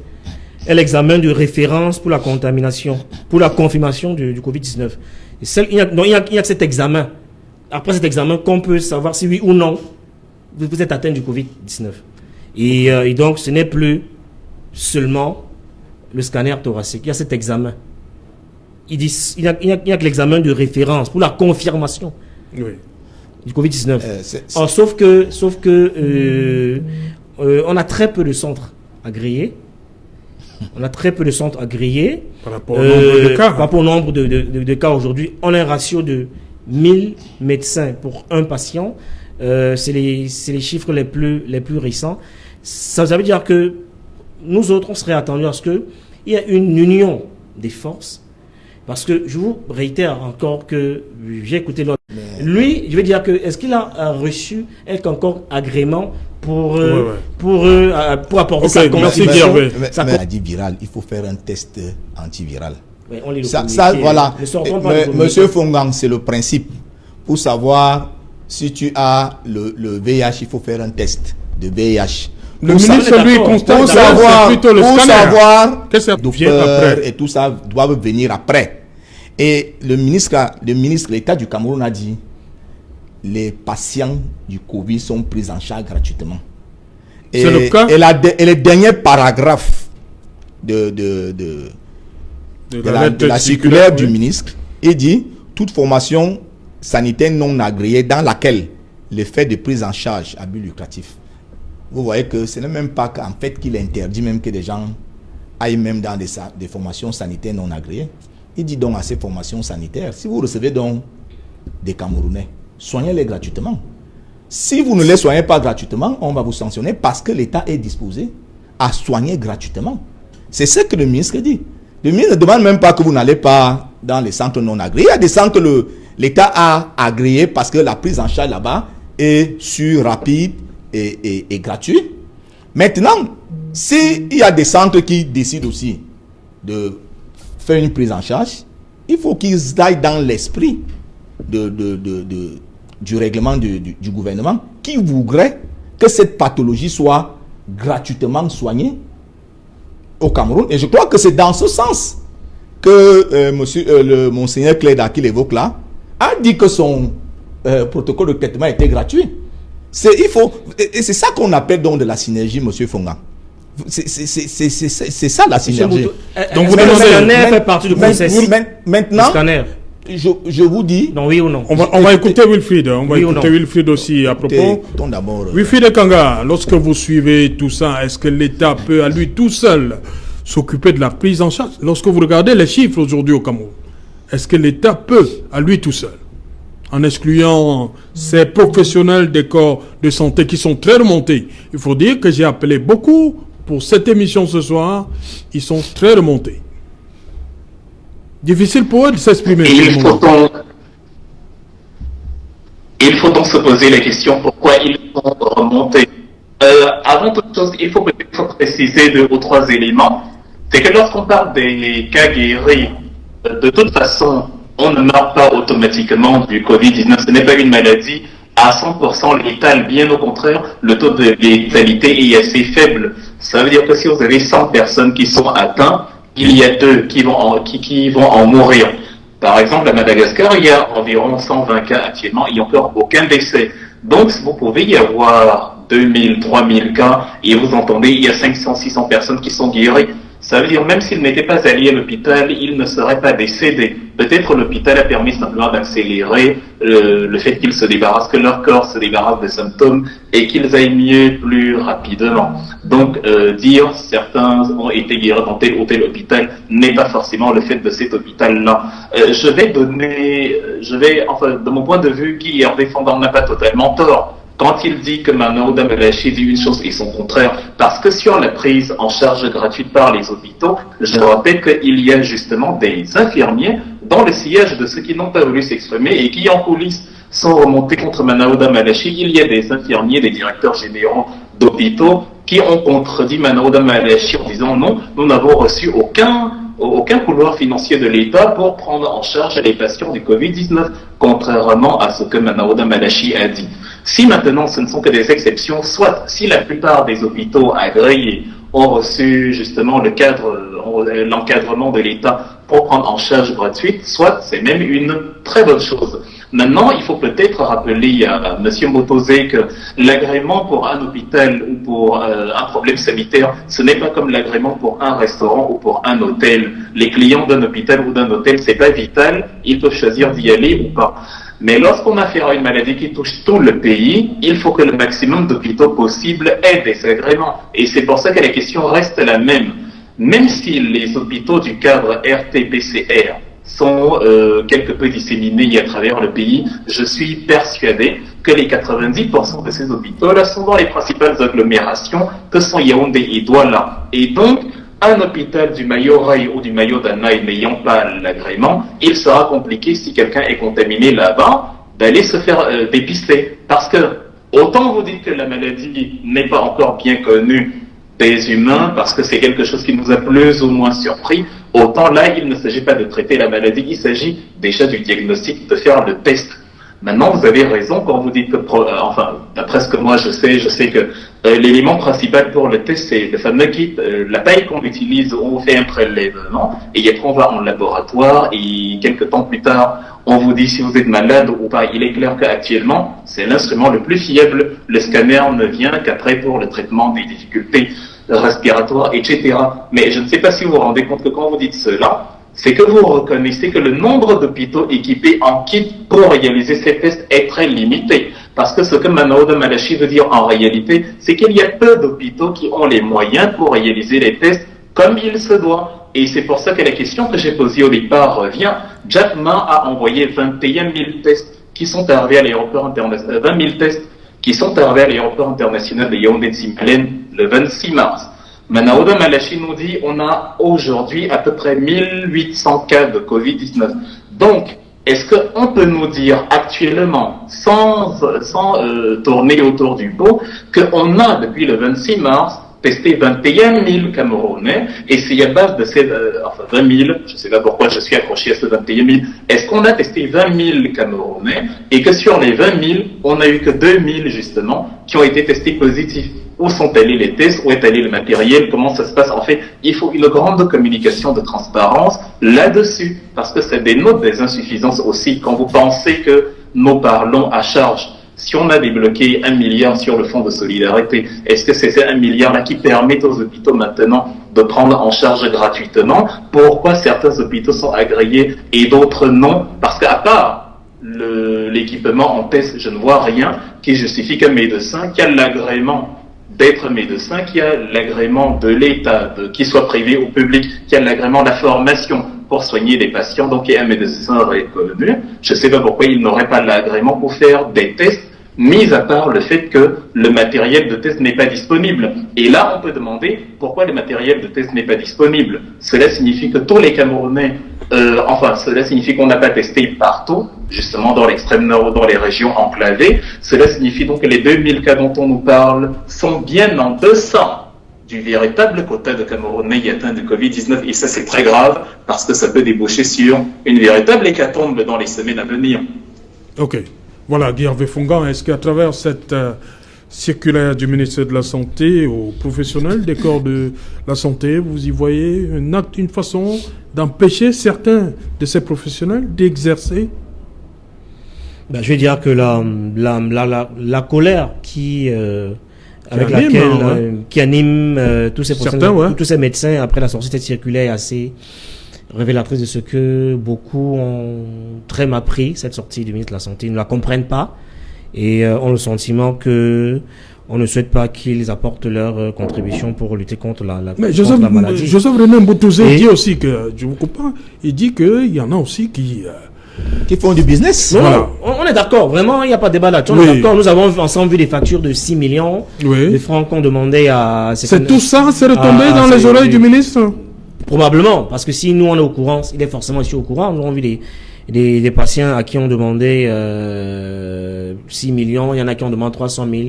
est l'examen de référence pour la contamination, pour la confirmation du Covid-19. Il y a que cet examen. Après cet examen, qu'on peut savoir si oui ou non vous êtes atteint du Covid-19. Et donc, ce n'est plus seulement le scanner thoracique. Il y a cet examen. Il y a que l'examen de référence pour la confirmation du Covid-19. Sauf que on a très peu de centres agréés. On a très peu de centres agréés. Par rapport au nombre de cas. Par rapport au nombre de cas aujourd'hui, on a un ratio de 1000 médecins pour un patient. C'est les chiffres les plus récents. Ça veut dire que nous autres, on serait attendus à ce qu'il y ait une union des forces. Parce que je vous réitère encore que j'ai écouté l'autre. Lui, je veux dire que est-ce qu'il a reçu encore agrément pour apporter sa contribution. Ça maladie virale, il faut faire un test antiviral. Ouais, on ça voilà. Monsieur Fongang, c'est le principe. Pour savoir si tu as le VIH, il faut faire un test de VIH. Le ministre, lui, constate pour savoir, plutôt le scanner. Qu'est-ce que vient après? Et tout ça doit venir après. Et le ministre, l'État du Cameroun a dit les patients du Covid sont pris en charge gratuitement. Et, c'est le cas. Et le dernier paragraphe de la circulaire du ministre, il dit toute formation sanitaire non agréée dans laquelle l'effet de prise en charge à but lucratif. Vous voyez que ce n'est même pas qu'en fait qu'il interdit même que des gens aillent même dans des formations sanitaires non agréées. Il dit donc à ces formations sanitaires, si vous recevez donc des Camerounais, soignez-les gratuitement. Si vous ne les soignez pas gratuitement, on va vous sanctionner parce que l'État est disposé à soigner gratuitement. C'est ce que le ministre dit. Le ministre ne demande même pas que vous n'allez pas dans les centres non agréés. Il y a des centres que l'État a agréés parce que la prise en charge là-bas est sûre, rapide et gratuite. Maintenant, s'il y a des centres qui décident aussi de faire une prise en charge, il faut qu'ils aillent dans l'esprit du règlement du gouvernement qui voudrait que cette pathologie soit gratuitement soignée au Cameroun. Et je crois que c'est dans ce sens que le monseigneur Cléda qui l'évoque là a dit que son protocole de traitement était gratuit. Et c'est ça qu'on appelle donc de la synergie, monsieur Fonga. C'est ça la synergie. Donc vous demandez fait partie du processus. Maintenant, je vous dis. Non, oui ou non. On va écouter Wilfried. On va écouter Wilfried aussi à propos. Wilfried Kanga, lorsque vous suivez tout ça, est-ce que l'État peut à lui tout seul s'occuper de la prise en charge? Lorsque vous regardez les chiffres aujourd'hui au Cameroun, est-ce que l'État peut à lui tout seul, en excluant ces professionnels des corps de santé qui sont très remontés? Il faut dire que j'ai appelé beaucoup pour cette émission ce soir, ils sont très remontés. Difficile pour eux de s'exprimer. Il faut donc se poser la question pourquoi ils sont remontés. Avant toute chose, il faut préciser 2 ou 3 éléments. C'est que lorsqu'on parle des cas guéris, de toute façon, on ne meurt pas automatiquement du Covid-19. Ce n'est pas une maladie à 100% létale. Bien au contraire, le taux de létalité est assez faible. Ça veut dire que si vous avez 100 personnes qui sont atteintes, il y a 2 qui vont en mourir. Par exemple, à Madagascar, il y a environ 120 cas actuellement, il n'y a encore aucun décès. Donc, vous pouvez y avoir 2000, 3000 cas, et vous entendez, il y a 500, 600 personnes qui sont guéries. Ça veut dire, même s'ils n'étaient pas allés à l'hôpital, ils ne seraient pas décédés. Peut-être l'hôpital a permis simplement d'accélérer le fait qu'ils se débarrassent, que leur corps se débarrasse des symptômes et qu'ils aillent mieux plus rapidement. Donc, dire certains ont été guéris dans tel ou tel hôpital n'est pas forcément le fait de cet hôpital-là. Enfin, de mon point de vue, Guy Hervé Fondant n'a pas totalement tort quand il dit que Manaouda Malachi dit une chose et son contraire, parce que sur la prise en charge gratuite par les hôpitaux, je rappelle qu'il y a justement des infirmiers dans le sillage de ceux qui n'ont pas voulu s'exprimer et qui en coulisses sont remontés contre Manaouda Malachi. Il y a des infirmiers, des directeurs généraux d'hôpitaux qui ont contredit Manaouda Malachi en disant non, nous n'avons reçu aucun couloir financier de l'État pour prendre en charge les patients du Covid-19, contrairement à ce que Manaouda Malachi a dit. Si maintenant ce ne sont que des exceptions, soit si la plupart des hôpitaux agréés ont reçu justement l'encadrement de l'État pour prendre en charge gratuite, soit c'est même une très bonne chose. Maintenant, il faut peut-être rappeler à M. Motozé que l'agrément pour un hôpital ou pour un problème sanitaire, ce n'est pas comme l'agrément pour un restaurant ou pour un hôtel. Les clients d'un hôpital ou d'un hôtel, c'est pas vital, ils peuvent choisir d'y aller ou pas. Mais lorsqu'on a affaire à une maladie qui touche tout le pays, il faut que le maximum d'hôpitaux possibles aient des agréments. Et c'est pour ça que la question reste la même. Même si les hôpitaux du cadre RT-PCR sont quelque peu disséminés à travers le pays, je suis persuadé que les 90% de ces hôpitaux-là sont dans les principales agglomérations que sont Yaoundé et Douala. Et donc, un hôpital du Mayo-Rai ou du Mayo-Danaï n'ayant pas l'agrément, il sera compliqué, si quelqu'un est contaminé là-bas, d'aller se faire dépister. Parce que, autant vous dites que la maladie n'est pas encore bien connue des humains, parce que c'est quelque chose qui nous a plus ou moins surpris, autant là, il ne s'agit pas de traiter la maladie, il s'agit déjà du diagnostic, de faire le test. Maintenant, vous avez raison quand vous dites que, d'après ce que moi je sais que l'élément principal pour le test, c'est le fameux kit, la paille qu'on utilise, on fait un prélèvement, et après on va en laboratoire, et quelques temps plus tard, on vous dit si vous êtes malade ou pas. Il est clair qu'actuellement, c'est l'instrument le plus fiable. Le scanner ne vient qu'après pour le traitement des difficultés respiratoires, etc. Mais je ne sais pas si vous vous rendez compte que quand vous dites cela, c'est que vous reconnaissez que le nombre d'hôpitaux équipés en kit pour réaliser ces tests est très limité. Parce que ce que Manaouda Malachi veut dire en réalité, c'est qu'il y a peu d'hôpitaux qui ont les moyens pour réaliser les tests comme il se doit. Et c'est pour ça que la question que j'ai posée au départ revient. Jack Ma a envoyé 21 000 tests qui sont arrivés à l'aéroport international, 20 000 tests qui sont arrivés à l'aéroport international de Yaoundé-Tsimalen le 26 mars. Manaouda Malachi nous dit on a aujourd'hui à peu près 1800 cas de Covid-19. Donc, est-ce qu'on peut nous dire actuellement, sans tourner autour du pot, qu'on a depuis le 26 mars testé 21 000 Camerounais, et c'est à base de ces 20 000, je ne sais pas pourquoi je suis accroché à ce 21 000, est-ce qu'on a testé 20 000 Camerounais, et que sur les 20 000, on n'a eu que 2 000 justement, qui ont été testés positifs? Où sont allés les tests? Où est allé le matériel? Comment ça se passe? En fait, il faut une grande communication de transparence là-dessus, parce que ça dénote des insuffisances aussi. Quand vous pensez que nous parlons à charge, si on a débloqué 1 milliard sur le fonds de solidarité, est-ce que c'est ces 1 milliard-là qui permettent aux hôpitaux maintenant de prendre en charge gratuitement? Pourquoi certains hôpitaux sont agréés et d'autres non? Parce qu'à part l'équipement en test, je ne vois rien qui justifie qu'un médecin qui a l'agrément d'être médecin, qui a l'agrément de l'État, qu'il soit privé ou public, qui a l'agrément de la formation pour soigner des patients, donc il y a un médecin reconnu. Je ne sais pas pourquoi il n'aurait pas l'agrément pour faire des tests, mis à part le fait que le matériel de test n'est pas disponible. Et là, on peut demander pourquoi le matériel de test n'est pas disponible. Cela signifie que tous les Camerounais, cela signifie qu'on n'a pas testé partout, justement dans l'extrême nord ou dans les régions enclavées. Cela signifie donc que les 2000 cas dont on nous parle sont bien en deçà du véritable quota de Camerounais atteints de Covid-19. Et ça, c'est très grave parce que ça peut déboucher sur une véritable hécatombe dans les semaines à venir. Ok. Voilà, Guy Hervé Fongan, est-ce qu'à travers cette circulaire du ministère de la Santé aux professionnels des corps de la santé, vous y voyez un acte, une façon d'empêcher certains de ces professionnels d'exercer? Ben, je vais dire que la colère qui anime tous ces tous ces médecins après la sortie de cette circulaire est assez révélatrice de ce que beaucoup ont très mal pris, cette sortie du ministre de la Santé. Ils ne la comprennent pas et ont le sentiment que on ne souhaite pas qu'ils apportent leur contribution pour lutter contre la maladie. Joseph René Mboutouzé dit aussi que, je vous comprends, il dit qu'il y en a aussi qui font du business. Non, voilà. On est d'accord, vraiment, il n'y a pas de débat là-dessus. On est d'accord, nous avons ensemble vu des factures de 6 millions de francs qu'on demandait à... C'est tout ça, c'est retombé dans les oreilles du ministre? Probablement, parce que si nous on est au courant, il est forcément ici au courant. Nous avons vu des patients à qui on demandait 6 millions, il y en a qui ont demandé 300 000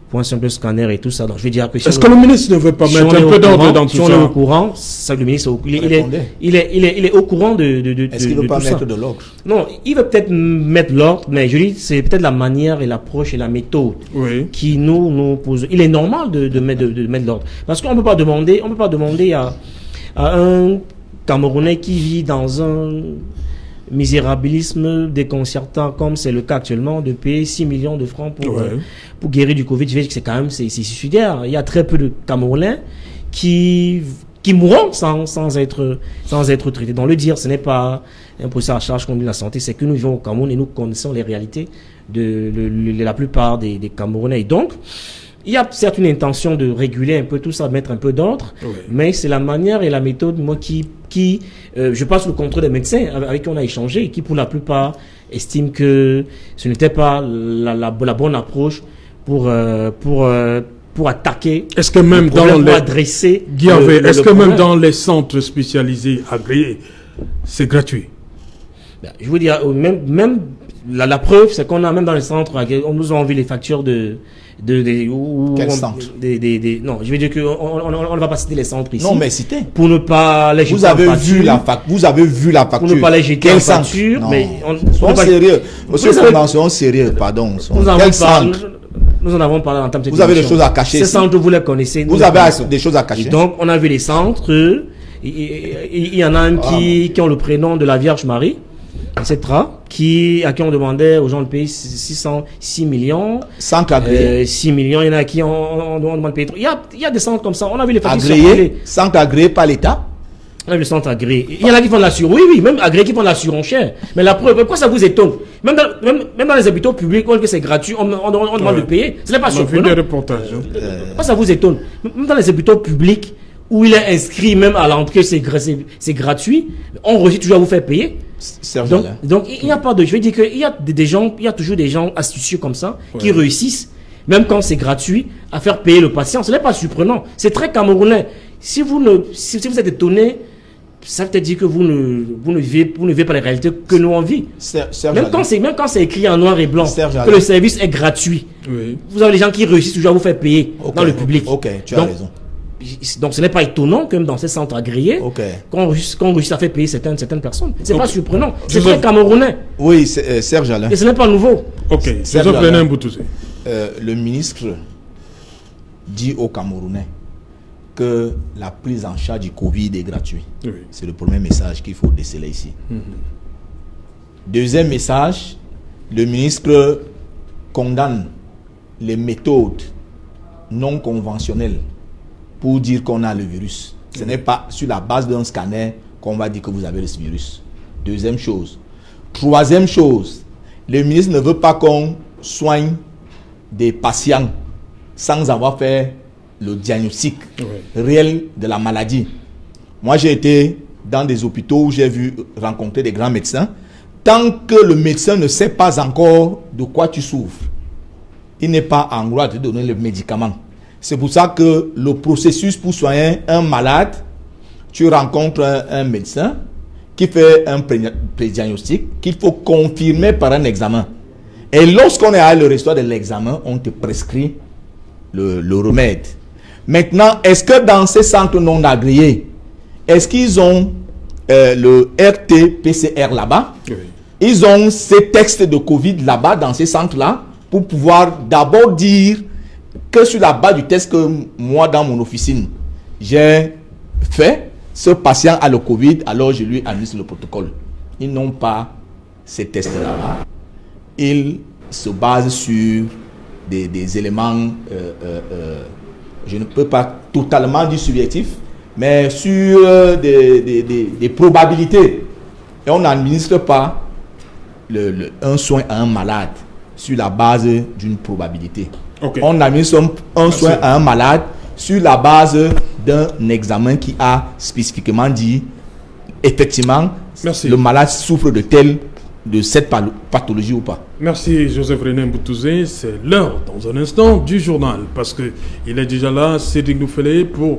pour un simple scanner et tout ça. Donc je vais dire que si est-ce que le ministre ne veut pas mettre un peu d'ordre dans tout ça? Si on est au courant, ça le ministre il est au courant de est-ce qu'il ne veut pas mettre de l'ordre? Non, il veut peut-être mettre l'ordre, mais je dis c'est peut-être la manière et l'approche et la méthode qui nous pose. Il est normal de mettre l'ordre, parce qu'on peut pas demander à un Camerounais qui vit dans un misérabilisme déconcertant comme c'est le cas actuellement de payer 6 millions de francs pour guérir du Covid. Je vais dire que c'est quand même c'est suicidaire. Il y a très peu de Camerounais qui mourront sans être traités. Donc le dire, ce n'est pas un procès à charge contre la santé, c'est que nous vivons au Cameroun et nous connaissons les réalités de la plupart des Camerounais. Et donc il y a certes une intention de réguler un peu tout ça, mettre un peu d'ordre, mais c'est la manière et la méthode, moi, je passe le contrôle des médecins avec qui on a échangé et qui, pour la plupart, estiment que ce n'était pas la bonne approche pour attaquer. Est-ce que même adresser même dans les centres spécialisés agréés, c'est gratuit? Je veux dire, même la preuve, c'est qu'on a même dans les centres agréés, on nous a envoyé les factures quel centre? Non, je veux dire qu'on ne va pas citer les centres ici. Non, mais citez. Pour ne pas les jeter vous avez vu la facture. Pour ne pas les jeter en facture. Mais soyons sérieux. Soyons sérieux, pardon. Nous en avons parlé en termes de vous avez des choses à cacher. Ces centres, vous les connaissez. Vous avez des choses à cacher. Et donc, on a vu les centres. Il y en a un qui ont le prénom de la Vierge Marie, etc. À qui on demandait aux gens de payer 6 millions. Centres agréés. 6 millions, il y en a qui on demande de payer. Il y a des centres comme ça. On a vu les factures agréés. Centres agréés par l'État. On a vu les centres agréés. Il y en a qui font de la surenchère. Oui, même agréés qui font de la surenchère. Mais la preuve, pourquoi ça vous étonne? Même dans les hôpitaux publics, on dit que c'est gratuit, on demande de payer. Ce n'est pas surprenant. On a vu des reportages. Pourquoi ça vous étonne? Même dans les hôpitaux publics, où il est inscrit même à l'entrée, c'est gratuit, on réussit toujours à vous faire payer. Donc il n'y a pas de... Je veux dire qu'il y a il y a toujours des gens astucieux comme ça, qui réussissent, même quand c'est gratuit, à faire payer le patient. Ce n'est pas surprenant. C'est très camerounais. Si vous êtes étonné, ça veut dire que vous ne vivez pas les réalités que nous on vit. Même quand c'est écrit en noir et blanc, que le service est gratuit, vous avez des gens qui réussissent toujours à vous faire payer dans le public. Ok, tu as raison. Donc ce n'est pas étonnant que même dans ces centres agréés, qu'on réussisse à faire payer certaines personnes. C'est pas surprenant. C'est très camerounais. Oui, Serge Alain. Et ce n'est pas nouveau. Ok, le ministre dit aux Camerounais que la prise en charge du Covid est gratuite. C'est le premier message qu'il faut déceler ici. Deuxième message, le ministre condamne les méthodes non conventionnelles pour dire qu'on a le virus. Ce n'est pas sur la base d'un scanner qu'on va dire que vous avez le virus. Deuxième chose. Troisième chose, le ministre ne veut pas qu'on soigne des patients sans avoir fait le diagnostic réel de la maladie. Moi, j'ai été dans des hôpitaux où j'ai rencontrer des grands médecins. Tant que le médecin ne sait pas encore de quoi tu souffres, il n'est pas en droit de te donner le médicament. C'est pour ça que le processus pour soigner un malade, tu rencontres un médecin qui fait un pré-diagnostic qu'il faut confirmer par un examen. Et lorsqu'on est à le résultat de l'examen, on te prescrit le remède. Maintenant, est-ce que dans ces centres non agréés, est-ce qu'ils ont le RT-PCR là-bas? Oui. Ils ont ces textes de Covid là-bas, dans ces centres-là, pour pouvoir d'abord dire que sur la base du test que moi, dans mon officine, j'ai fait, ce patient a le Covid, alors je lui administre le protocole. Ils n'ont pas ces tests-là. Ils se basent sur des éléments, je ne peux pas totalement dire subjectifs, mais sur des probabilités. Et on n'administre pas un soin à un malade sur la base d'une probabilité. Okay. On administre un soin à un malade sur la base d'un examen qui a spécifiquement dit effectivement le malade souffre de cette pathologie ou pas. Merci Joseph René Mboutouzé. C'est l'heure dans un instant du journal parce que il est déjà là, Cédric Noufélé pour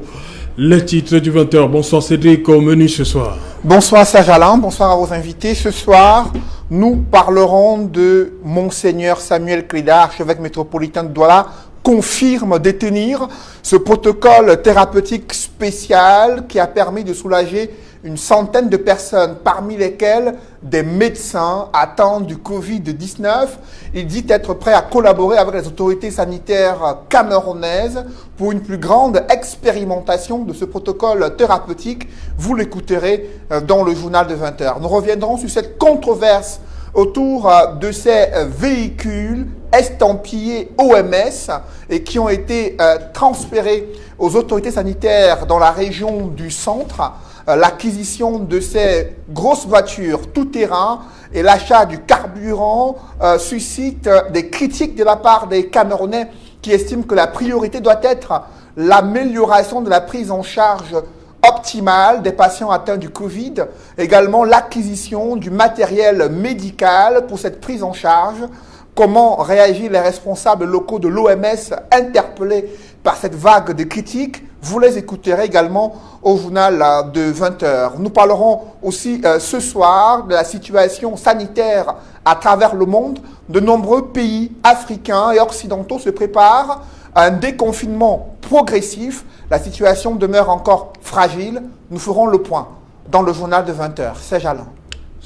les titres du 20h. Bonsoir Cédric, au menu ce soir. Bonsoir Serge Alain, bonsoir à vos invités. Ce soir, nous parlerons de Monseigneur Samuel Cléda, archevêque métropolitain de Douala, confirme détenir ce protocole thérapeutique spécial qui a permis de soulager une centaine de personnes, parmi lesquelles des médecins atteints du Covid-19. Il dit être prêt à collaborer avec les autorités sanitaires camerounaises pour une plus grande expérimentation de ce protocole thérapeutique. Vous l'écouterez dans le journal de 20h. Nous reviendrons sur cette controverse autour de ces véhicules estampillés OMS et qui ont été transférés aux autorités sanitaires dans la région du centre. L'acquisition de ces grosses voitures tout-terrain et l'achat du carburant suscite des critiques de la part des Camerounais qui estiment que la priorité doit être l'amélioration de la prise en charge optimale des patients atteints du Covid, également l'acquisition du matériel médical pour cette prise en charge. Comment réagissent les responsables locaux de l'OMS interpellés par cette vague de critiques? Vous les écouterez également au journal de 20h. Nous parlerons aussi ce soir de la situation sanitaire à travers le monde. De nombreux pays africains et occidentaux se préparent à un déconfinement progressif. La situation demeure encore fragile. Nous ferons le point dans le journal de 20h. C'est Alain.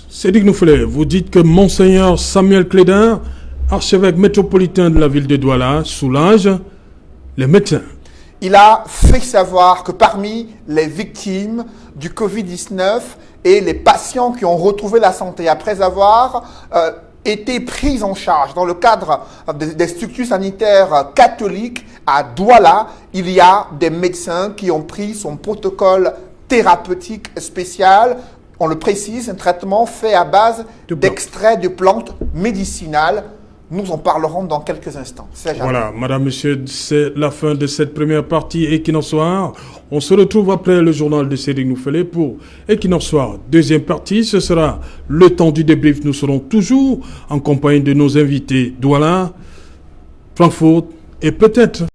Cédric Noufélé, vous dites que Monseigneur Samuel Cléda, archevêque métropolitain de la ville de Douala, soulage les médecins. Il a fait savoir que parmi les victimes du Covid-19 et les patients qui ont retrouvé la santé après avoir été pris en charge dans le cadre des structures sanitaires catholiques à Douala, il y a des médecins qui ont pris son protocole thérapeutique spécial. On le précise, un traitement fait à base d'extraits de plantes médicinales. Nous en parlerons dans quelques instants. Voilà, madame, monsieur, c'est la fin de cette première partie Equinox Soir. On se retrouve après le journal de Cédric Noufélé pour Equinox Soir. Deuxième partie, ce sera le temps du débrief. Nous serons toujours en compagnie de nos invités Douala, Francfort et peut-être